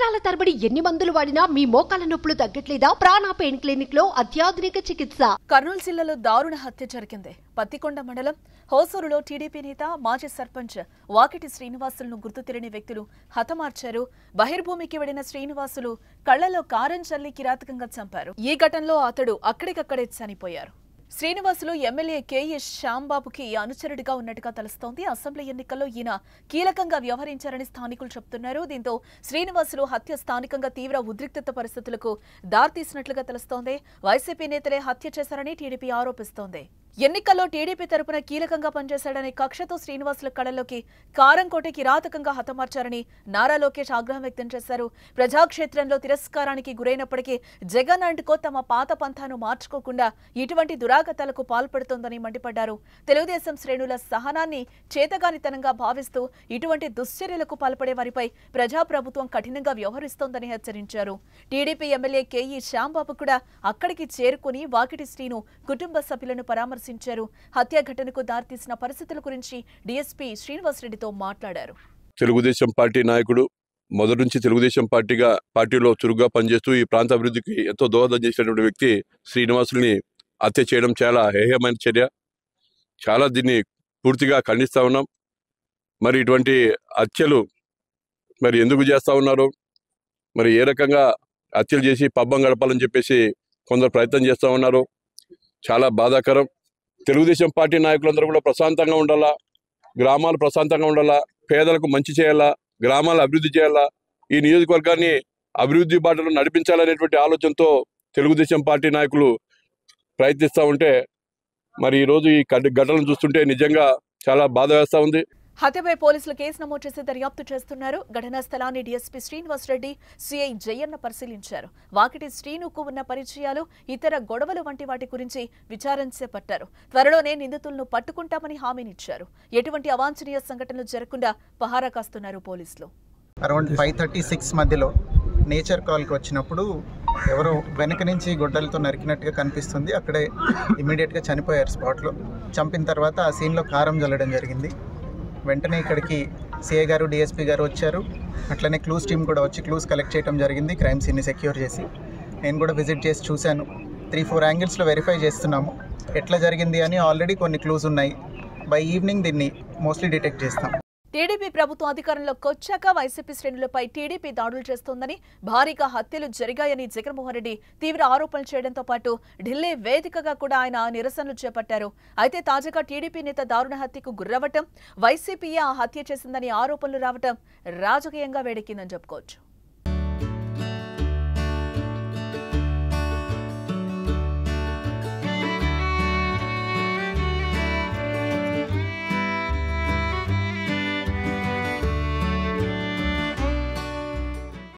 సంవత్సరాల తరబడి ఎన్ని మందులు వాడినా మీ మోకాల నొప్పులు తగ్గట్లేదా? ప్రాణ పెయిన్ క్లినిక్ లో అత్యాధునిక చికిత్స. కర్నూలు జిల్లాలో దారుణ హత్య జరిగింది. పత్తికొండ మండలం హోసూరులో టీడీపీ నేత మాజీ సర్పంచ్ వాకిటి శ్రీనివాసులను గుర్తు తెలియని వ్యక్తులు హతమార్చారు. బహిర్భూమికి వెళ్లిన శ్రీనివాసులు కళ్లలో కారం చల్లి కిరాతకంగా చంపారు. ఈ ఘటనలో అతడు అక్కడికక్కడే చనిపోయారు. శ్రీనివాసులు ఎమ్మెల్యే కేఎస్ శ్యాంబాబుకి అనుచరుడిగా ఉన్నట్టుగా తెలుస్తోంది. అసెంబ్లీ ఎన్నికల్లో ఈయన కీలకంగా వ్యవహరించారని స్థానికులు చెబుతున్నారు. దీంతో శ్రీనివాసులు హత్య స్థానికంగా తీవ్ర ఉద్రిక్తత పరిస్థితులకు దారితీసినట్లుగా తెలుస్తోంది. వైసీపీ నేతలే హత్య చేశారని టీడీపీ ఆరోపిస్తోంది. ఎన్నికల్లో టీడీపీ తరపున కీలకంగా పనిచేశాడనే కక్షతో శ్రీనివాసుల కళలోకి కారం కొట్టి కిరాతకంగా హతమార్చారని నారా లోకేష్ ఆగ్రహం వ్యక్తం చేశారు. ప్రజాక్షేత్రంలో తిరస్కారానికి గురైనప్పటికీ జగన్ అంటుకో తమ పాత పంథాను మార్చుకోకుండా ఇటువంటి దురాగతాలకు పాల్పడుతోందని మండిపడ్డారు. తెలుగుదేశం శ్రేణుల సహనాన్ని చేతగానితనంగా భావిస్తూ ఇటువంటి దుశ్చర్యలకు పాల్పడే వారిపై ప్రజాప్రభుత్వం కఠినంగా వ్యవహరిస్తోందని హెచ్చరించారు. టీడీపీ ఎమ్మెల్యే కేఈ శ్యాంబాబు కూడా అక్కడికి చేరుకుని వాకిటి శ్రీను కుటుంబ సభ్యులను పరామర్శించారు. హత్య ఘటనకు దారితీసిన పరిస్థితుల గురించి డీఎస్పీ శ్రీనివాసరెడ్డితో మాట్లాడారు. తెలుగుదేశం పార్టీ నాయకుడు, మొదటి నుంచి తెలుగుదేశం పార్టీలో చురుగ్గా పనిచేస్తూ ఈ ప్రాంత అభివృద్ధికి ఎంతో దోహదం చేసినటువంటి వ్యక్తి శ్రీనివాసుల్ని హత్య చేయడం చాలా హేయమైన చర్య. చాలా దీన్ని పూర్తిగా ఖండిస్తా ఉన్నాం. మరి ఇటువంటి హత్యలు మరి ఎందుకు చేస్తూ ఉన్నారు, మరి ఏ రకంగా హత్యలు చేసి పబ్బం గడపాలని చెప్పేసి కొందరు ప్రయత్నం చేస్తూ ఉన్నారు. చాలా బాధాకరం. తెలుగుదేశం పార్టీ నాయకులందరూ కూడా ప్రశాంతంగా ఉండాలా, గ్రామాలు ప్రశాంతంగా ఉండాలా, పేదలకు మంచి చేయాలా, గ్రామాలు అభివృద్ధి చేయాలా, ఈ నియోజకవర్గాన్ని అభివృద్ధి బాటలో నడిపించాలనేటువంటి ఆలోచనతో తెలుగుదేశం పార్టీ నాయకులు ప్రయత్నిస్తూ ఉంటే మరి ఈరోజు ఈ ఘటనలు చూస్తుంటే నిజంగా చాలా బాధ వేస్తూ ఉంది. హత్యపై పోలీసులు కేసు నమోదు చేసి దర్యాప్తు చేస్తున్నారు. ఘటనా స్థలాన్ని డీఎస్పీ శ్రీనివాసరెడ్డి, సిఐ జయన్న పరిశీలించారు. వాకిటి శ్రీనుకు ఉన్న పరిచయాలు, ఇతర గొడవలు వంటి వాటి గురించి విచారణ చేపట్టారు. త్వరలోనే నిందితులను పట్టుకుంటామని హామీనిచ్చారు. ఎటువంటి అవాంఛనీయ సంఘటనలు జరగకుండా పహారా కాస్తున్నారు పోలీసులు. అరౌండ్ 5:36 మధ్యలో నేచర్ కాల్కి వచ్చినప్పుడు ఎవరో వెనక నుంచి గొడ్డలతో నరికినట్టుగా కనిపిస్తుంది. అక్కడే ఇమీడియట్గా చనిపోయారు స్పాట్లో. చంపిన తర్వాత ఆ సీన్లో కారం జల్లడం జరిగింది. వెంటనే ఇక్కడికి సిఐ గారు, డిఎస్పీ గారు వచ్చారు. అట్లనే క్లూస్ టీం కూడా వచ్చి క్లూస్ కలెక్ట్ చేయడం జరిగింది. క్రైమ్ సీన్ని సెక్యూర్ చేసి నేను కూడా విజిట్ చేసి చూశాను. 3-4 యాంగిల్స్లో వెరిఫై చేస్తున్నాము ఎట్లా జరిగింది అని. ఆల్రెడీ కొన్ని క్లూస్ ఉన్నాయి. బై ఈవినింగ్ దీన్ని మోస్ట్లీ డిటెక్ట్ చేస్తాం. టీడీపీ ప్రభుత్వం అధికారంలోకి వచ్చాక వైసీపీ శ్రేణులపై టీడీపీ దాడులు చేస్తోందని, భారీగా హత్యలు జరిగాయని జగన్మోహన్ రెడ్డి తీవ్ర ఆరోపణలు చేయడంతో పాటు ఢిల్లీ వేదికగా కూడా ఆయన నిరసనలు చేపట్టారు. అయితే తాజాగా టీడీపీ నేత దారుణ హత్యకు గురవ్వటం, వైసీపీయే ఆ హత్య చేసిందని ఆరోపణలు రావటం రాజకీయంగా వేడెక్కిందని చెప్పుకోవచ్చు.